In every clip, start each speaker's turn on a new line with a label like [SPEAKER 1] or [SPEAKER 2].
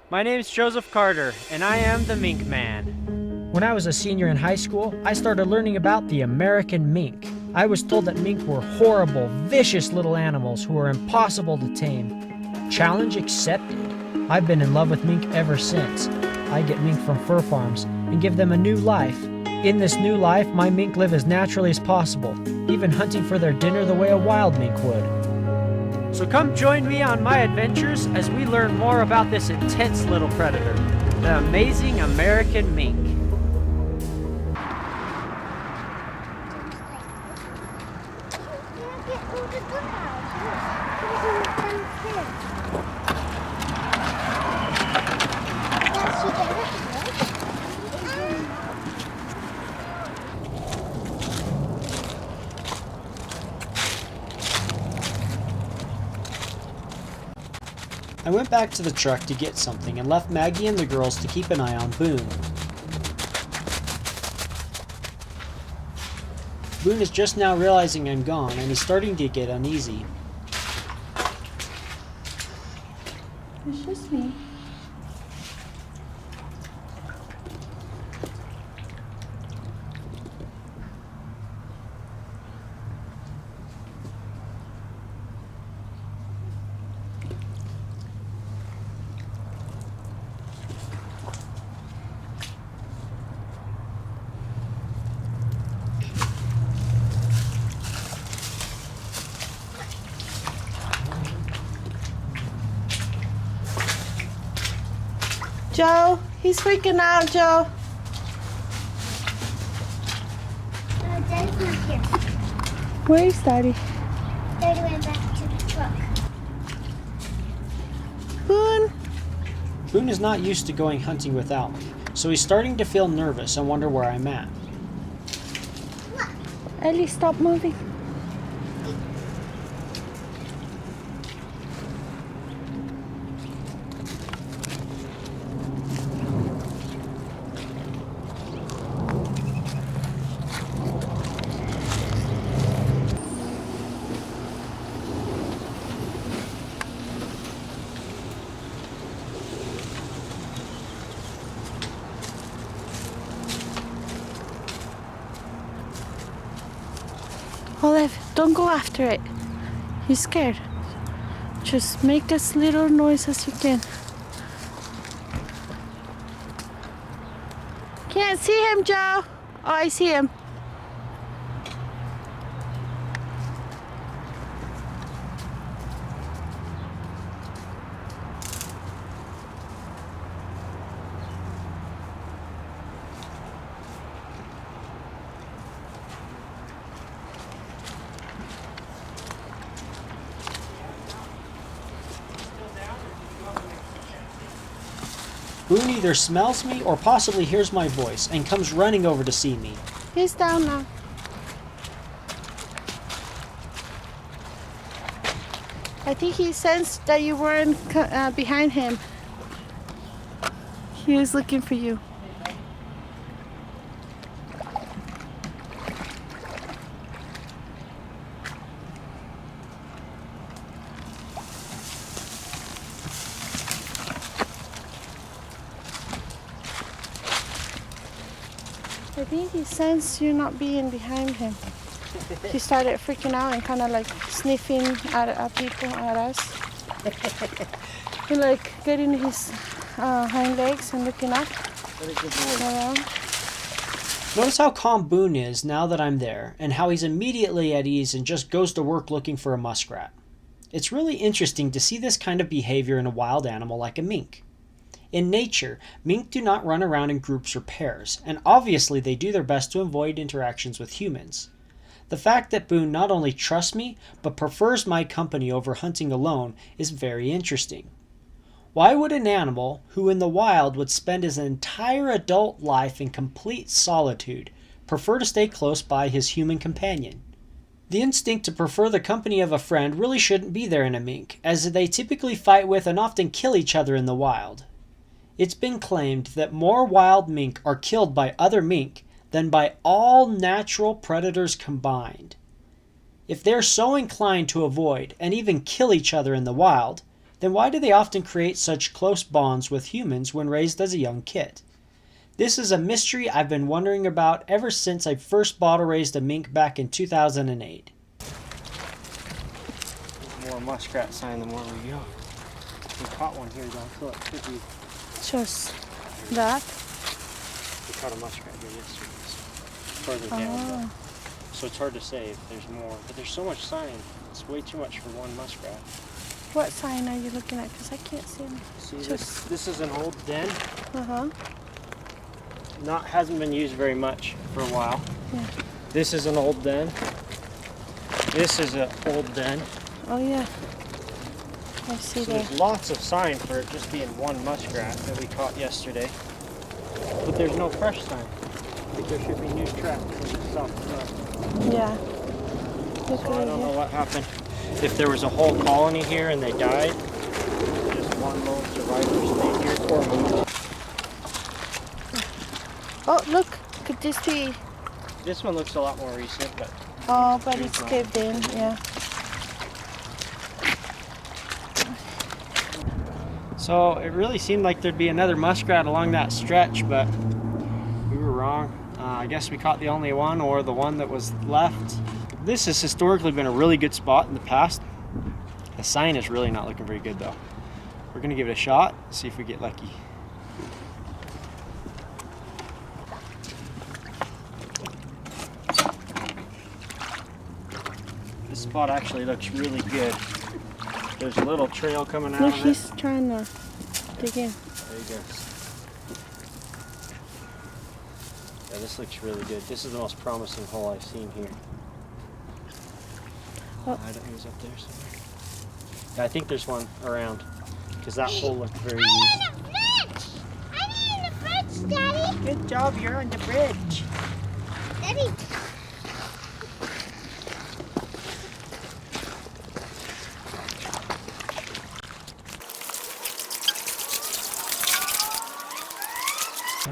[SPEAKER 1] My name's Joseph Carter, and I am the Mink Man.
[SPEAKER 2] When I was a senior in high school, I started learning about the American mink. I was told that mink were horrible, vicious little animals who were impossible to tame. Challenge accepted. I've been in love with mink ever since. I get mink from fur farms and give them a new life. In this new life, my mink live as naturally as possible, even hunting for their dinner the way a wild mink would.
[SPEAKER 1] So come join me on my adventures as we learn more about this intense little predator, the amazing American mink.
[SPEAKER 3] I went back to the truck to get something and left Maggie and the girls to keep an eye on Boone. Boone is just now realizing I'm gone and is starting to get uneasy.
[SPEAKER 4] It's just me. Joe, he's freaking out, Joe.
[SPEAKER 5] Daddy's not here.
[SPEAKER 4] Where is Daddy?
[SPEAKER 5] Daddy went back to the truck.
[SPEAKER 4] Boone.
[SPEAKER 3] Boone is not used to going hunting without me, so he's starting to feel nervous and wonder where I'm at.
[SPEAKER 4] Ellie, stop moving. Olive, don't go after it. He's scared. Just make as little noise as you can. Can't see him, Joe. Oh, I see him.
[SPEAKER 3] Boone either smells me or possibly hears my voice and comes running over to see me.
[SPEAKER 4] He's down now. I think he sensed that you weren't behind him. He was looking for you. I think he sensed you not being behind him. He started freaking out and kind of like sniffing at people, at us. He like getting his hind legs and looking up around.
[SPEAKER 3] Notice how calm Boone is now that I'm there, and how he's immediately at ease and just goes to work looking for a muskrat. It's really interesting to see this kind of behavior in a wild animal like a mink. In nature, mink do not run around in groups or pairs, and obviously they do their best to avoid interactions with humans. The fact that Boone not only trusts me, but prefers my company over hunting alone is very interesting. Why would an animal, who in the wild would spend his entire adult life in complete solitude, prefer to stay close by his human companion? The instinct to prefer the company of a friend really shouldn't be there in a mink, as they typically fight with and often kill each other in the wild. It's been claimed that more wild mink are killed by other mink than by all natural predators combined. If they're so inclined to avoid and even kill each other in the wild, then why do they often create such close bonds with humans when raised as a young kid? This is a mystery I've been wondering about ever since I first bottle raised a mink back in 2008.
[SPEAKER 1] There's more muskrat sign the more we go. We caught one here though, so it could be.
[SPEAKER 4] Just that.
[SPEAKER 1] We caught a muskrat here yesterday. Further down though. So it's hard to say if there's more. But there's so much sign. It's way too much for one muskrat.
[SPEAKER 4] What sign are you looking at? Because I can't see them.
[SPEAKER 1] See, this is an old den.
[SPEAKER 4] Uh-huh.
[SPEAKER 1] Hasn't been used very much for a while.
[SPEAKER 4] Yeah.
[SPEAKER 1] This is an old den. This is an old den.
[SPEAKER 4] Oh, yeah. I see
[SPEAKER 1] So
[SPEAKER 4] that.
[SPEAKER 1] there's lots of sign for it just being one muskrat that we caught yesterday. But there's no fresh sign. Like there should be new tracks for the stuff.
[SPEAKER 4] Yeah. Look
[SPEAKER 1] So I
[SPEAKER 4] right
[SPEAKER 1] don't know
[SPEAKER 4] here.
[SPEAKER 1] what happened. If there was a whole colony here and they died, just one lone survivor stayed here or moved.
[SPEAKER 4] Oh, look. Could this be?
[SPEAKER 1] This one looks a lot more recent, but
[SPEAKER 4] Oh, but it's caved in. Yeah.
[SPEAKER 1] so it really seemed like there'd be another muskrat along that stretch, but we were wrong. I guess we caught the only one or the one that was left. This has historically been a really good spot in the past. The sign is really not looking very good though. We're gonna give it a shot, see if we get lucky. This spot actually looks really good. There's a little trail coming out
[SPEAKER 4] Look,
[SPEAKER 1] of it.
[SPEAKER 4] he's trying to dig in.
[SPEAKER 1] There you go. Yeah, this looks really good. This is the most promising hole I've seen here.
[SPEAKER 4] Oh.
[SPEAKER 1] I don't know who's up there somewhere. Yeah, I think there's one around because that hole looked very
[SPEAKER 5] I'm
[SPEAKER 1] used.
[SPEAKER 5] in the fridge! I'm in the fridge, Daddy!
[SPEAKER 1] Good job, you're on the bridge.
[SPEAKER 5] Daddy!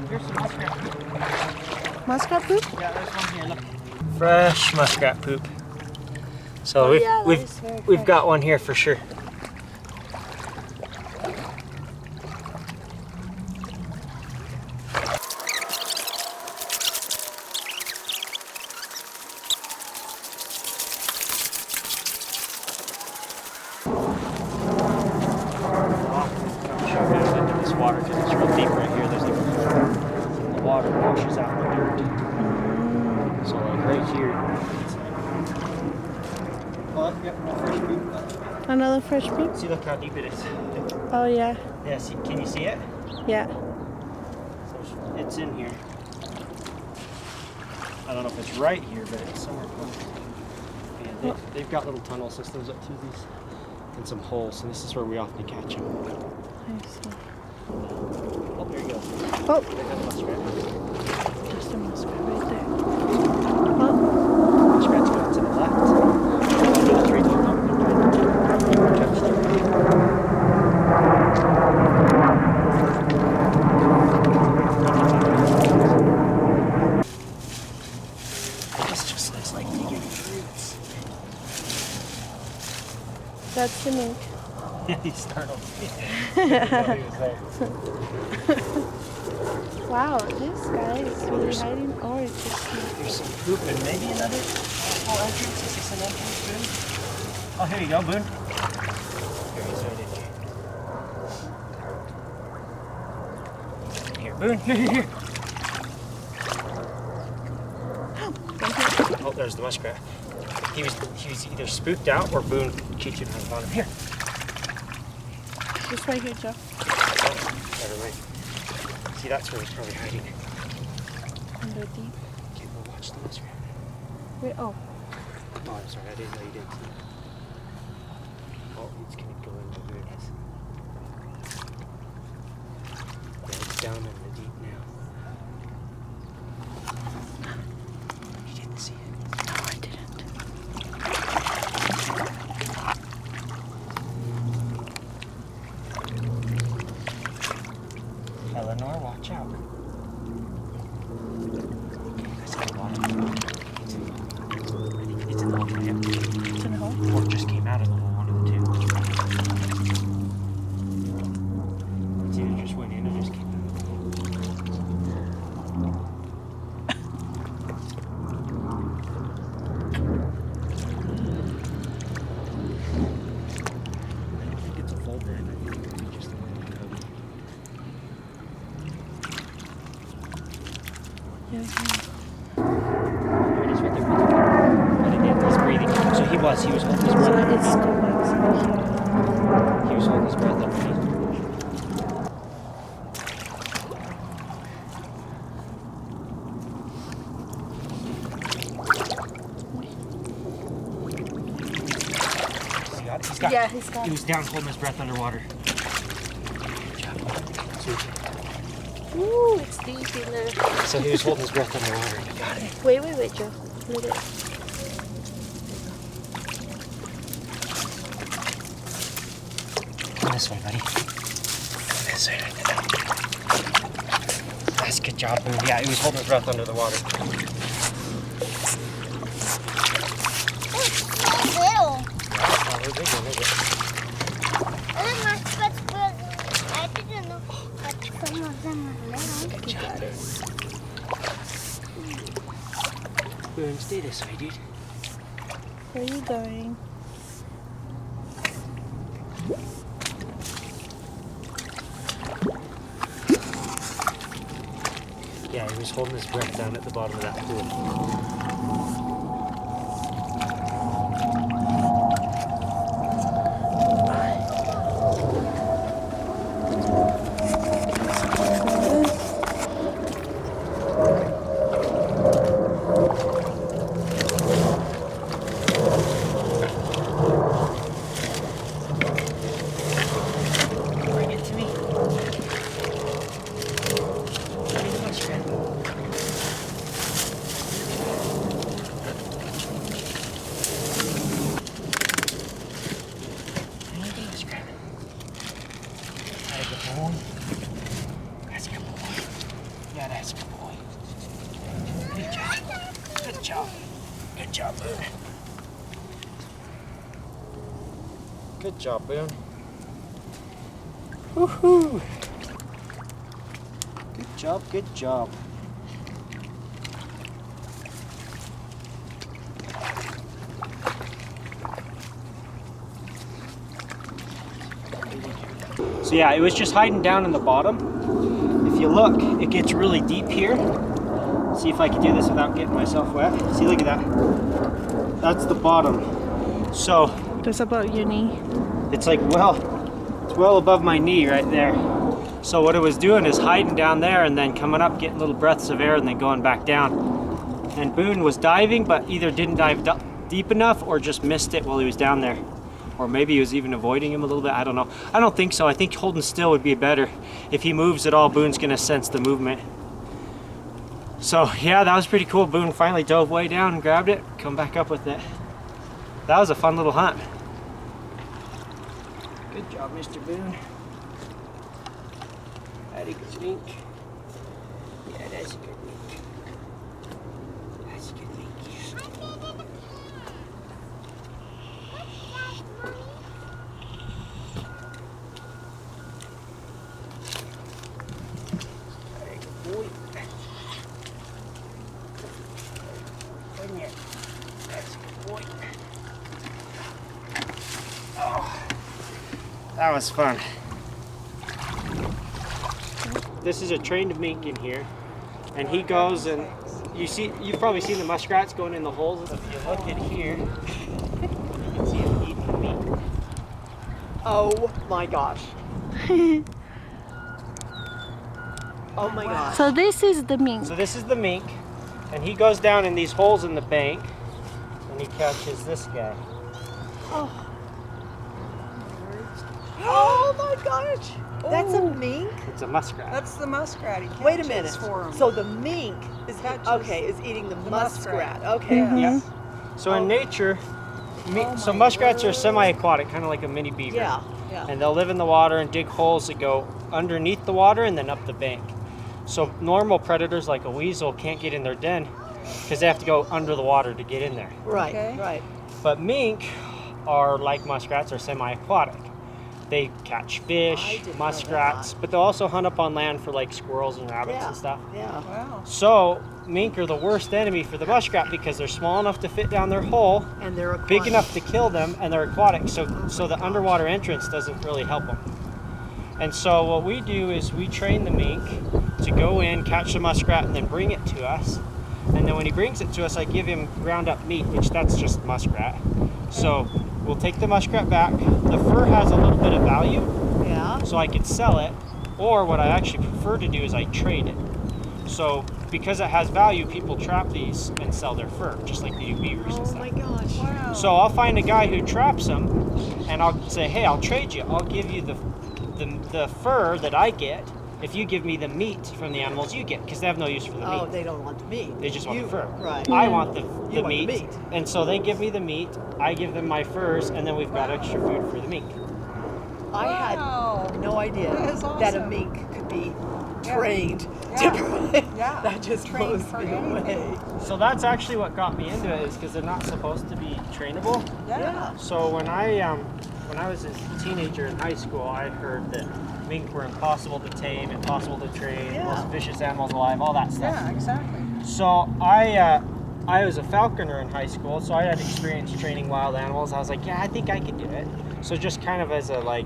[SPEAKER 1] Here's some muskrat.
[SPEAKER 4] Muskrat poop?
[SPEAKER 1] Yeah, there's one here. Look. Fresh muskrat poop. So
[SPEAKER 4] Oh, yeah, that is very
[SPEAKER 1] we've
[SPEAKER 4] fresh.
[SPEAKER 1] got one here for sure. Into this water because it's real deep right here. There's like a hole. The water washes out the dirt. So like right here. It's like, oh, yep, fresh poop.
[SPEAKER 4] Another fresh poop?
[SPEAKER 1] See, look how deep it is.
[SPEAKER 4] Oh, yeah.
[SPEAKER 1] Yeah, see, can you see it?
[SPEAKER 4] Yeah.
[SPEAKER 1] So it's in here. I don't know if it's right here, but it's somewhere close. Yeah, they've got little tunnel systems up through these and some holes, and this is where we often catch them.
[SPEAKER 4] I see.
[SPEAKER 1] Oh, there you go.
[SPEAKER 4] Oh,
[SPEAKER 1] There's a muskrat.
[SPEAKER 4] just a muskrat right there. Oh,
[SPEAKER 1] Muskrat's going to the left. Under the tree. They're touched it. This just looks like digging roots.
[SPEAKER 4] that's the mink.
[SPEAKER 1] He startled me.
[SPEAKER 4] Wow, this guy is really
[SPEAKER 1] there's-
[SPEAKER 4] hiding. Or it's just me.
[SPEAKER 1] There's some poop and maybe another whole entrance. Is this an entrance, Boone? Oh, here you go, Boone. Here he's right in here. Here, Boone. Here. Oh, there's the muskrat. He was either spooked out or Boone cheated on him. Here.
[SPEAKER 4] Just right here, Joe.
[SPEAKER 1] Oh, never mind. See, that's where he's probably hiding.
[SPEAKER 4] Under deep.
[SPEAKER 1] Okay, we'll watch the muskrat.
[SPEAKER 4] Wait, oh.
[SPEAKER 1] Oh, I'm sorry, I didn't know you didn't see it. Oh, it's gonna go in where it is. Yeah, it's down in the deep now. You didn't see it.
[SPEAKER 4] No, I didn't.
[SPEAKER 1] Eleanor, watch out. Okay, that's in the water. It's in the water. I think it's in the hole. Yeah.
[SPEAKER 4] It's in the hole.
[SPEAKER 1] Or it just came out of the hole, one of the two. There it is right there. What it did, he's breathing. So he was holding his breath.
[SPEAKER 4] So
[SPEAKER 1] underneath.
[SPEAKER 4] it's stomachs in here.
[SPEAKER 1] He was holding his breath underneath. He's got it.
[SPEAKER 4] Yeah, he's got
[SPEAKER 1] He
[SPEAKER 4] it.
[SPEAKER 1] was down holding his breath underwater.
[SPEAKER 4] Ooh, it's deep in there.
[SPEAKER 1] So he was holding his breath underwater. He got it.
[SPEAKER 4] Wait, Joe. Let it.
[SPEAKER 1] Come this way, buddy. This way. That's a good job, Boone. Yeah, he was holding his breath under the water.
[SPEAKER 5] Little.
[SPEAKER 1] Oh, they're big, they're big.
[SPEAKER 5] And the muskrats were, I didn't know, but some of them are little.
[SPEAKER 1] Good job. Boone, stay this way, dude.
[SPEAKER 4] Where are you going?
[SPEAKER 1] Yeah, he was holding his breath down at the bottom of that pool. Bring it to me. Give me the muskrat. Bring me the muskrat. That's a good boy. That's a good boy. Yeah, that's a good boy. Good job. Good job. Good job, Boone. Good job, Boone. Woohoo! Good job, good job. So yeah, it was just hiding down in the bottom. If you look, it gets really deep here. See if I can do this without getting myself wet. See, look at that. That's the bottom. So
[SPEAKER 4] That's about your knee.
[SPEAKER 1] it's like, well, it's well above my knee right there. So what it was doing is hiding down there and then coming up, getting little breaths of air and then going back down. And Boone was diving, but either didn't dive deep enough or just missed it while he was down there. Or maybe he was even avoiding him a little bit, I don't know. I don't think so, I think holding still would be better. If he moves at all, Boone's gonna sense the movement. So yeah, that was pretty cool. Boone finally dove way down and grabbed it, come back up with it. That was a fun little hunt. Good job, Mr. Boone. That's a good mink. Yeah, that's a good mink. That's a good mink. Very good boy. Come here. That's a good boy. Oh, that was fun. This is a trained mink in here, and he goes and you've probably seen the muskrats going in the holes. If you look at here, you can see him eating the meat.
[SPEAKER 6] Oh my gosh. Oh my gosh.
[SPEAKER 4] So this is the mink.
[SPEAKER 1] So this is the mink, and he goes down in these holes in the bank, and he catches this guy.
[SPEAKER 6] Oh my gosh. That's a mink?
[SPEAKER 1] It's a muskrat.
[SPEAKER 7] That's the muskrat. He
[SPEAKER 6] Wait a
[SPEAKER 7] catches
[SPEAKER 6] minute.
[SPEAKER 7] For him.
[SPEAKER 6] So the mink is
[SPEAKER 7] Catches
[SPEAKER 6] is eating the muskrat.
[SPEAKER 7] muskrat.
[SPEAKER 6] Okay.
[SPEAKER 1] Yeah. So in nature, so muskrats are semi-aquatic, kind of like a mini beaver.
[SPEAKER 6] Yeah. Yeah.
[SPEAKER 1] And they'll live in the water and dig holes that go underneath the water and then up the bank. So normal predators like a weasel can't get in their den because they have to go under the water to get in there.
[SPEAKER 6] Right.
[SPEAKER 7] Okay.
[SPEAKER 6] Right.
[SPEAKER 1] But mink are like muskrats, are semi-aquatic. They catch
[SPEAKER 6] I
[SPEAKER 1] fish,
[SPEAKER 6] didn't know
[SPEAKER 1] muskrats,
[SPEAKER 6] that.
[SPEAKER 1] but they'll also hunt up on land for like squirrels and rabbits
[SPEAKER 6] Yeah.
[SPEAKER 1] and stuff.
[SPEAKER 6] Yeah.
[SPEAKER 7] Wow.
[SPEAKER 1] So mink are the worst enemy for the muskrat because they're small enough to fit down their hole,
[SPEAKER 6] And they're aquatic.
[SPEAKER 1] big enough to kill them, and they're aquatic. So the underwater entrance doesn't really help them. And so what we do is we train the mink to go in, catch the muskrat, and then bring it to us. And then when he brings it to us, I give him ground up meat, which that's just muskrat. So we'll take the muskrat back. The fur has a little bit of value,
[SPEAKER 6] Yeah.
[SPEAKER 1] so I could sell it. Or what I actually prefer to do is I trade it. So because it has value, people trap these and sell their fur, just like they do beavers and
[SPEAKER 6] Oh
[SPEAKER 1] stuff.
[SPEAKER 6] my gosh. Wow.
[SPEAKER 1] So I'll find a guy who traps them, and I'll say, hey, I'll trade you. I'll give you the fur that I get if you give me the meat from the animals you get, because they have no use for the
[SPEAKER 6] Oh,
[SPEAKER 1] meat.
[SPEAKER 6] they don't want the meat.
[SPEAKER 1] They just want the fur.
[SPEAKER 6] Right.
[SPEAKER 1] I want the
[SPEAKER 6] You want the
[SPEAKER 1] meat,
[SPEAKER 6] meat.
[SPEAKER 1] and so they give me the meat. I give them my furs, and then we've got extra food for the mink.
[SPEAKER 6] I had no idea that a mink could be trained to that just blows me away.
[SPEAKER 1] So that's actually what got me into it, is because they're not supposed to be trainable.
[SPEAKER 6] Yeah.
[SPEAKER 1] So when I was a teenager in high school, I heard that mink were impossible to tame, impossible to train, most vicious animals alive, all that stuff.
[SPEAKER 7] Yeah, exactly.
[SPEAKER 1] So I was a falconer in high school, so I had experience training wild animals. I was like, yeah, I think I could do it. So just kind of as a, like,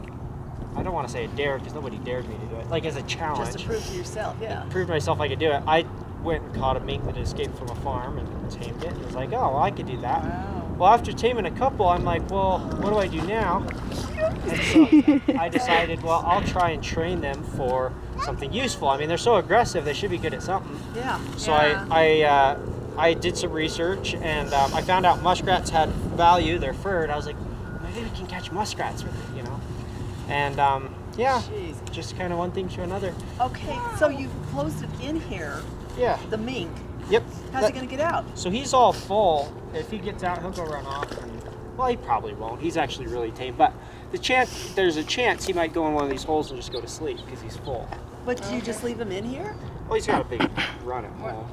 [SPEAKER 1] I don't want to say a dare, because nobody dared me to do it. Like as a challenge.
[SPEAKER 6] Just to prove to yourself, yeah.
[SPEAKER 1] Proved myself I could do it. I went and caught a mink that escaped from a farm and tamed it. And was like, oh, well, I could do that.
[SPEAKER 7] Wow.
[SPEAKER 1] Well, after taming a couple, I'm like, well, what do I do now? And so I decided, well, I'll try and train them for something useful. I mean, they're so aggressive, they should be good at something.
[SPEAKER 6] Yeah.
[SPEAKER 1] So I did some research, and I found out muskrats had value, their fur, and I was like, maybe we can catch muskrats with it, you know? And yeah,
[SPEAKER 6] Jeez.
[SPEAKER 1] just kind of one thing to another.
[SPEAKER 6] Okay, so you've closed it in here,
[SPEAKER 1] Yeah.
[SPEAKER 6] the mink.
[SPEAKER 1] Yep.
[SPEAKER 6] How's he gonna get out?
[SPEAKER 1] So he's all full. If he gets out, he'll go run off. And, well, he probably won't. He's actually really tame. But there's a chance he might go in one of these holes and just go to sleep because he's full.
[SPEAKER 6] But do you just leave him in here?
[SPEAKER 1] Well, he's got a big run at home.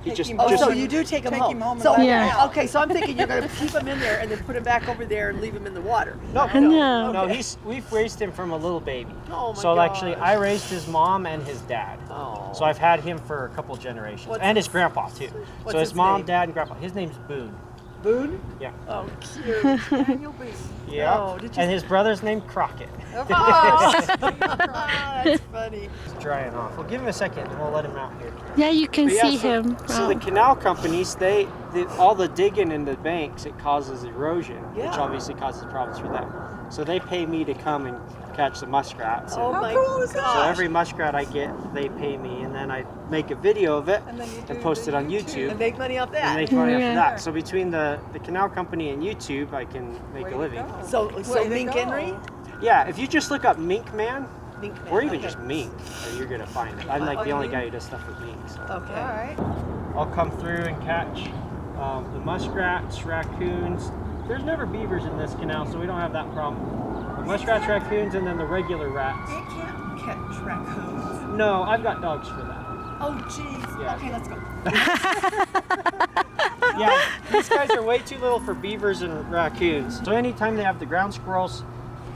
[SPEAKER 1] He
[SPEAKER 7] Take
[SPEAKER 1] just,
[SPEAKER 7] him
[SPEAKER 6] Oh,
[SPEAKER 1] just
[SPEAKER 6] so you do take him
[SPEAKER 7] Take
[SPEAKER 6] home.
[SPEAKER 7] him home and
[SPEAKER 6] So
[SPEAKER 7] let him
[SPEAKER 4] Yeah.
[SPEAKER 7] out.
[SPEAKER 6] okay, so I'm thinking you're gonna keep him in there and then put him back over there and leave him in the water.
[SPEAKER 1] no,
[SPEAKER 4] No.
[SPEAKER 1] no. We've raised him from a little baby.
[SPEAKER 6] Oh my
[SPEAKER 1] So
[SPEAKER 6] gosh.
[SPEAKER 1] actually, I raised his mom and his dad.
[SPEAKER 6] Oh.
[SPEAKER 1] So I've had him for a couple generations,
[SPEAKER 6] What's
[SPEAKER 1] and his
[SPEAKER 6] his-
[SPEAKER 1] grandpa too.
[SPEAKER 6] what's
[SPEAKER 1] So his
[SPEAKER 6] his
[SPEAKER 1] mom,
[SPEAKER 6] name?
[SPEAKER 1] dad, and grandpa. His name's Boone.
[SPEAKER 6] Boone?
[SPEAKER 1] Yeah.
[SPEAKER 6] Oh, cute. Daniel Boone.
[SPEAKER 1] Yeah.
[SPEAKER 6] Oh, did you
[SPEAKER 1] And his brother's named Crockett.
[SPEAKER 6] Oh, that's funny.
[SPEAKER 1] He's drying off. We'll give him a second, and we'll let him out here.
[SPEAKER 4] Yeah, you can
[SPEAKER 1] But yeah,
[SPEAKER 4] see
[SPEAKER 1] so,
[SPEAKER 4] him.
[SPEAKER 1] So the canal companies, all the digging in the banks, it causes erosion, which
[SPEAKER 6] Yeah.
[SPEAKER 1] obviously causes problems for them. So they pay me to come and catch the muskrats.
[SPEAKER 6] Oh
[SPEAKER 1] And
[SPEAKER 6] my
[SPEAKER 7] cool is that?
[SPEAKER 6] gosh.
[SPEAKER 1] so every muskrat I get, they pay me, and then I make a video of it
[SPEAKER 7] And then you do
[SPEAKER 1] and post
[SPEAKER 7] the
[SPEAKER 1] it on
[SPEAKER 7] YouTube.
[SPEAKER 1] YouTube
[SPEAKER 6] And make money off
[SPEAKER 1] and
[SPEAKER 6] that.
[SPEAKER 1] make money
[SPEAKER 4] Yeah.
[SPEAKER 1] after that. So between the canal company and YouTube, I can make
[SPEAKER 7] Way
[SPEAKER 1] a
[SPEAKER 7] to
[SPEAKER 1] living.
[SPEAKER 7] go.
[SPEAKER 6] So
[SPEAKER 7] Way to
[SPEAKER 6] Mink
[SPEAKER 7] go.
[SPEAKER 6] Henry?
[SPEAKER 1] Yeah, if you just look up Mink Man,
[SPEAKER 6] Mink Man.
[SPEAKER 1] or even
[SPEAKER 6] okay.
[SPEAKER 1] just mink, you're gonna find it. I'm like the only guy who does stuff with mink. So.
[SPEAKER 6] Okay.
[SPEAKER 7] All right.
[SPEAKER 1] I'll come through and catch the muskrats, raccoons. There's never beavers in this canal, so we don't have that problem. The muskrats, raccoons, and then the regular rats.
[SPEAKER 6] You can't catch raccoons.
[SPEAKER 1] No, I've got dogs for that.
[SPEAKER 6] Oh, jeez.
[SPEAKER 1] Yeah.
[SPEAKER 6] Okay, let's go.
[SPEAKER 1] Yeah, these guys are way too little for beavers and raccoons. So anytime they have the ground squirrels,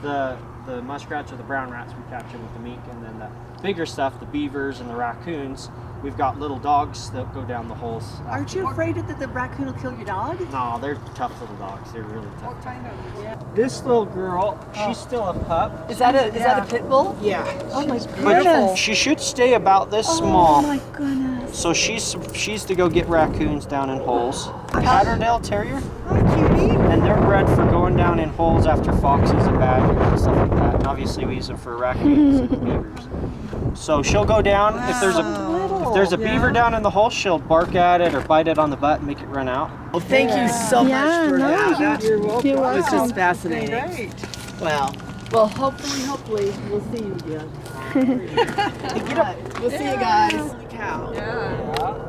[SPEAKER 1] the muskrats or the brown rats, we catch them with the mink, and then the bigger stuff, the beavers and the raccoons, we've got little dogs that go down the holes.
[SPEAKER 6] Aren't you afraid that the raccoon will kill your dog?
[SPEAKER 1] No, they're tough little dogs. They're really tough.
[SPEAKER 7] What kind of? Yeah.
[SPEAKER 1] This little girl, she's still a pup.
[SPEAKER 6] Is that a pit bull?
[SPEAKER 1] Yeah.
[SPEAKER 6] Oh my
[SPEAKER 1] But
[SPEAKER 6] goodness.
[SPEAKER 1] she should stay about this small.
[SPEAKER 6] Oh my goodness.
[SPEAKER 1] So she's to go get raccoons down in holes. Patterdale Terrier,
[SPEAKER 6] Hi, cutie.
[SPEAKER 1] and they're bred for going down in holes after foxes and badgers and stuff like that. And obviously we use them for raccoons and beavers. So she'll go down if there's a beaver down in the hole, she'll bark at it or bite it on the butt and make it run out.
[SPEAKER 6] Well, thank you so
[SPEAKER 4] Yeah,
[SPEAKER 6] much for
[SPEAKER 4] no,
[SPEAKER 6] that.
[SPEAKER 7] You're welcome.
[SPEAKER 4] You're
[SPEAKER 6] It was
[SPEAKER 4] welcome.
[SPEAKER 6] just fascinating.
[SPEAKER 7] Great.
[SPEAKER 6] Wow. Well, hopefully we'll see you again. We'll see you guys. Holy cow.
[SPEAKER 7] Yeah.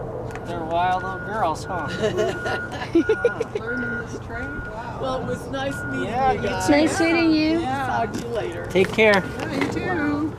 [SPEAKER 1] They're wild little girls, huh?
[SPEAKER 7] Learning this trade. Wow.
[SPEAKER 6] Well, it was nice meeting
[SPEAKER 1] Yeah,
[SPEAKER 6] you
[SPEAKER 1] you
[SPEAKER 6] guys.
[SPEAKER 1] too.
[SPEAKER 4] Nice meeting you.
[SPEAKER 7] Yeah.
[SPEAKER 6] Talk to you later.
[SPEAKER 1] Take care.
[SPEAKER 7] Yeah, you too.